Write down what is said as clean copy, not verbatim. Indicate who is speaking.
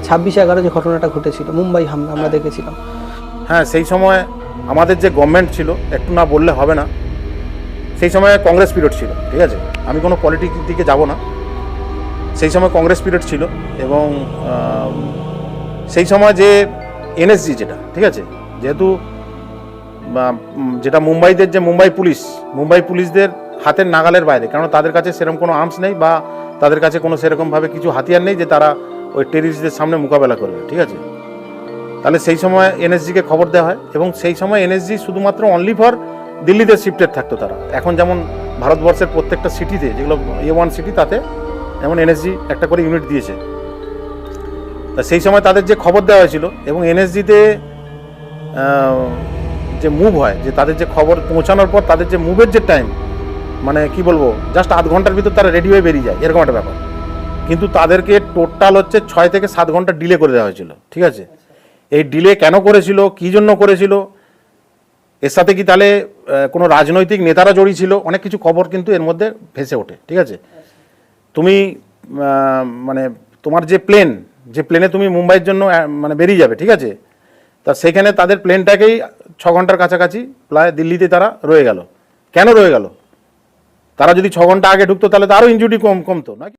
Speaker 1: 26/11 যে ঘটনাটা ঘটেছিল মুম্বাই হামলা আমরা দেখেছিলাম।
Speaker 2: হ্যাঁ, সেই সময় আমাদের যে গভর্নমেন্ট ছিল, একটু না বললে হবে না, সেই সময় কংগ্রেস পিরিয়ড ছিল, ঠিক আছে। আমি কোনো পলিটিক্স দিকে যাব না, সেই সময় কংগ্রেস পিরিয়ড ছিল। এবং সেই সময় যে এনএসজি যেটা, ঠিক আছে, যেহেতু যেটা মুম্বাই পুলিশদের হাতের নাগালের বাইরে, কারণ তাদের কাছে সেরকম কোনো আর্মস নেই বা তাদের কাছে কোনো সেরকমভাবে কিছু হাতিয়ার নেই যে তারা ওই টেররিস্টদের সামনে মোকাবেলা করবে, ঠিক আছে। তাহলে সেই সময় এনএসজিকে খবর দেওয়া হয় এবং সেই সময় এনএসজি শুধুমাত্র অনলি ফর দিল্লিতে শিফটেড থাকতো তারা। এখন যেমন ভারতবর্ষের প্রত্যেকটা সিটিতে, যেগুলো A1 সিটি, তাতে যেমন এনএসজি একটা করে ইউনিট দিয়েছে। তা সেই সময় তাদের যে খবর দেওয়া হয়েছিল এবং এনএসজিতে যে মুভ হয়, যে তাদের যে খবর পৌঁছানোর পর তাদের যে মুভের যে টাইম, মানে কি বলবো, জাস্ট আধ ঘন্টার ভিতর তারা রেডি হয়ে বেরিয়ে যায়, এরকম একটা ব্যাপার। কিন্তু তাদেরকে টোটাল 6 থেকে 7 ঘন্টা ডিলে করে দেওয়া হয়েছিল, ঠিক আছে। এই ডিলে কেন করেছিল, কী জন্য করেছিল, এর সাথে কি তাহলে কোনো রাজনৈতিক নেতারা জড়িয়ে ছিল, অনেক কিছু খবর কিন্তু এর মধ্যে ভেসে ওঠে, ঠিক আছে। তুমি মানে তোমার যে প্লেনে তুমি মুম্বাইয়ের জন্য মানে বেরিয়ে যাবে, ঠিক আছে, তা সেখানে তাদের প্লেনটাকেই 6 ঘন্টার কাছাকাছি প্রায় দিল্লিতে তারা রয়ে গেল। কেন রয়ে গেল? তারা যদি 6 ঘন্টা আগে ঢুকতো তাহলে তো আরও ইনজুরি কমতো নাকি।